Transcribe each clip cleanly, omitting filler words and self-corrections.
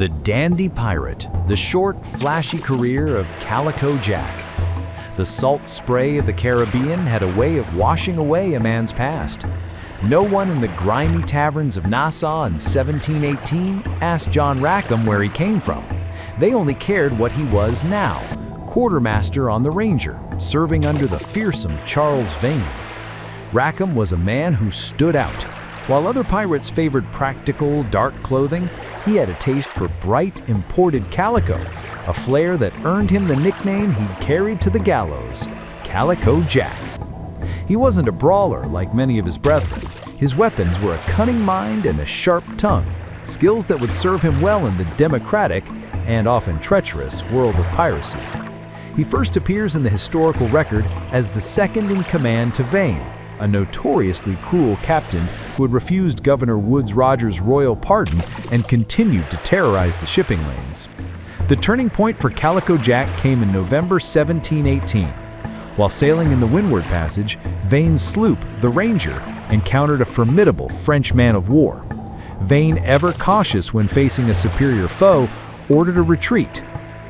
The Dandy Pirate, the short, flashy career of Calico Jack. The salt spray of the Caribbean had a way of washing away a man's past. No one in the grimy taverns of Nassau in 1718 asked John Rackham where he came from. They only cared what he was now, quartermaster on the Ranger, serving under the fearsome Charles Vane. Rackham was a man who stood out. While other pirates favored practical, dark clothing, he had a taste for bright, imported calico, a flair that earned him the nickname he'd carried to the gallows, Calico Jack. He wasn't a brawler like many of his brethren. His weapons were a cunning mind and a sharp tongue, skills that would serve him well in the democratic, and often treacherous, world of piracy. He first appears in the historical record as the second in command to Vane, a notoriously cruel captain who had refused Governor Woodes Rogers' royal pardon and continued to terrorize the shipping lanes. The turning point for Calico Jack came in November 1718. While sailing in the Windward Passage, Vane's sloop, the Ranger, encountered a formidable French man-of-war. Vane, ever cautious when facing a superior foe, ordered a retreat.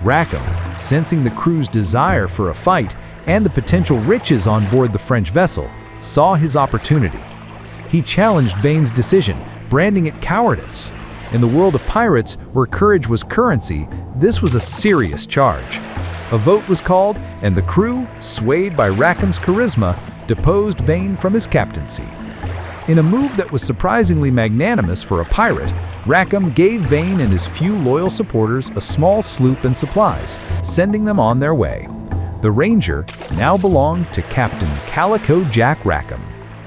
Rackham, sensing the crew's desire for a fight and the potential riches on board the French vessel, saw his opportunity. He challenged Vane's decision, branding it cowardice. In the world of pirates, where courage was currency, this was a serious charge. A vote was called, and the crew, swayed by Rackham's charisma, deposed Vane from his captaincy. In a move that was surprisingly magnanimous for a pirate, Rackham gave Vane and his few loyal supporters a small sloop and supplies, sending them on their way. The Ranger now belonged to Captain Calico Jack Rackham.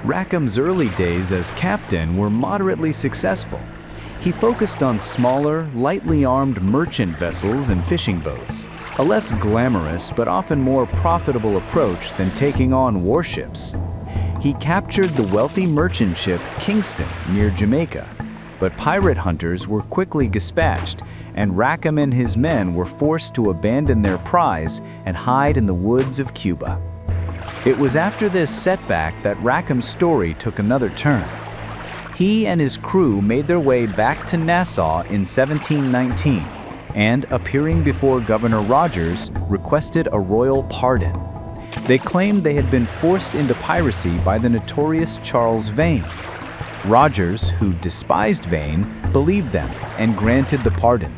Rackham's early days as captain were moderately successful. He focused on smaller, lightly armed merchant vessels and fishing boats, a less glamorous but often more profitable approach than taking on warships. He captured the wealthy merchant ship Kingston near Jamaica, but pirate hunters were quickly dispatched, and Rackham and his men were forced to abandon their prize and hide in the woods of Cuba. It was after this setback that Rackham's story took another turn. He and his crew made their way back to Nassau in 1719, and, appearing before Governor Rogers, requested a royal pardon. They claimed they had been forced into piracy by the notorious Charles Vane. Rogers, who despised Vane, believed them and granted the pardon.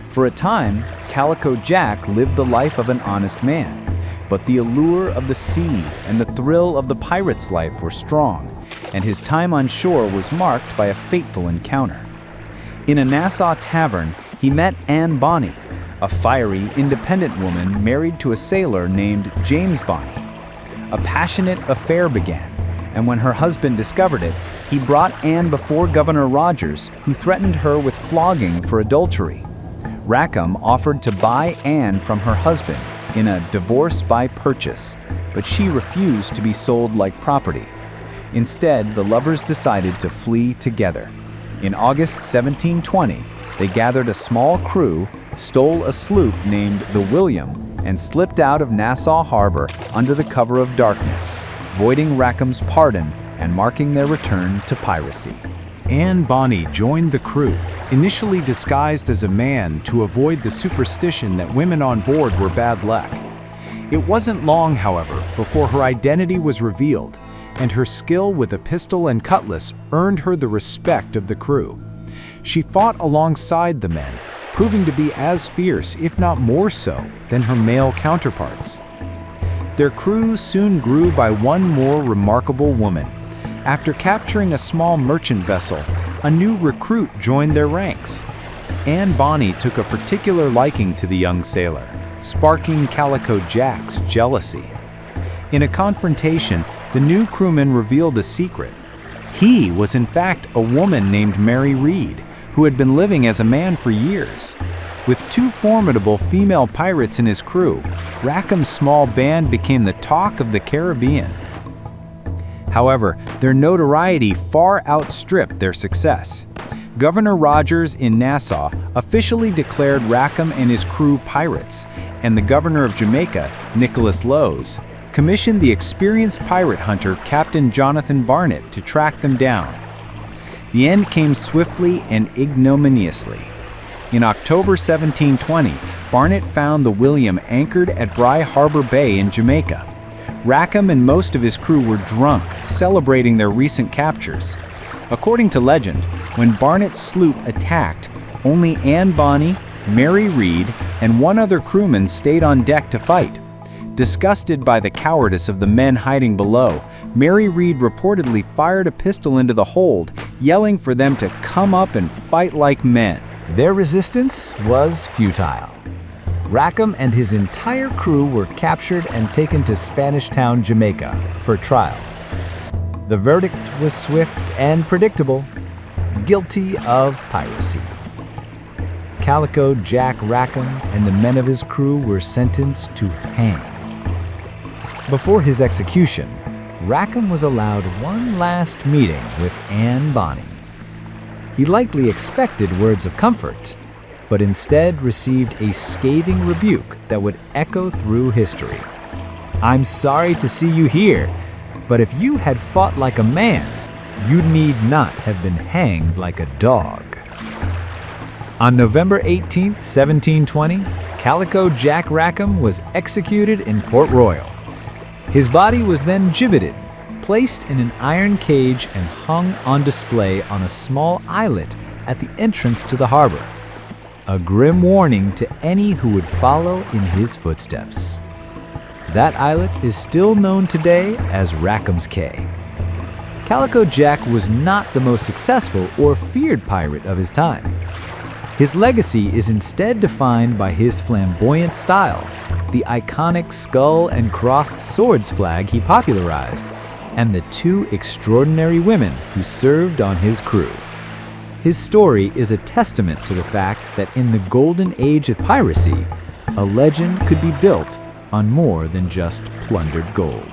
For a time, Calico Jack lived the life of an honest man, but the allure of the sea and the thrill of the pirate's life were strong, and his time on shore was marked by a fateful encounter. In a Nassau tavern, he met Anne Bonny, a fiery, independent woman married to a sailor named James Bonny. A passionate affair began, and when her husband discovered it, he brought Anne before Governor Rogers, who threatened her with flogging for adultery. Rackham offered to buy Anne from her husband in a divorce by purchase, but she refused to be sold like property. Instead, the lovers decided to flee together. In August 1720, they gathered a small crew, stole a sloop named the William, and slipped out of Nassau Harbor under the cover of darkness, voiding Rackham's pardon and marking their return to piracy. Anne Bonny joined the crew, initially disguised as a man to avoid the superstition that women on board were bad luck. It wasn't long, however, before her identity was revealed, and her skill with a pistol and cutlass earned her the respect of the crew. She fought alongside the men, proving to be as fierce, if not more so, than her male counterparts. Their crew soon grew by one more remarkable woman. After capturing a small merchant vessel, a new recruit joined their ranks. Anne Bonny took a particular liking to the young sailor, sparking Calico Jack's jealousy. In a confrontation, the new crewman revealed a secret. He was in fact a woman named Mary Read, who had been living as a man for years. With two formidable female pirates in his crew, Rackham's small band became the talk of the Caribbean. However, their notoriety far outstripped their success. Governor Rogers in Nassau officially declared Rackham and his crew pirates, and the governor of Jamaica, Nicholas Lowes, commissioned the experienced pirate hunter Captain Jonathan Barnett to track them down. The end came swiftly and ignominiously. In October 1720, Barnett found the William anchored at Bry Harbor Bay in Jamaica. Rackham and most of his crew were drunk, celebrating their recent captures. According to legend, when Barnett's sloop attacked, only Anne Bonny, Mary Read, and one other crewman stayed on deck to fight. Disgusted by the cowardice of the men hiding below, Mary Read reportedly fired a pistol into the hold, yelling for them to come up and fight like men. Their resistance was futile. Rackham and his entire crew were captured and taken to Spanish Town, Jamaica, for trial. The verdict was swift and predictable: guilty of piracy. Calico Jack Rackham and the men of his crew were sentenced to hang. Before his execution, Rackham was allowed one last meeting with Anne Bonny. He likely expected words of comfort, but instead received a scathing rebuke that would echo through history. "I'm sorry to see you here, but if you had fought like a man, you need not have been hanged like a dog." On November 18, 1720, Calico Jack Rackham was executed in Port Royal. His body was then gibbeted, placed in an iron cage, and hung on display on a small islet at the entrance to the harbor. A grim warning to any who would follow in his footsteps. That islet is still known today as Rackham's Cay. Calico Jack was not the most successful or feared pirate of his time. His legacy is instead defined by his flamboyant style, the iconic skull and crossed swords flag he popularized, and the two extraordinary women who served on his crew. His story is a testament to the fact that in the golden age of piracy, a legend could be built on more than just plundered gold.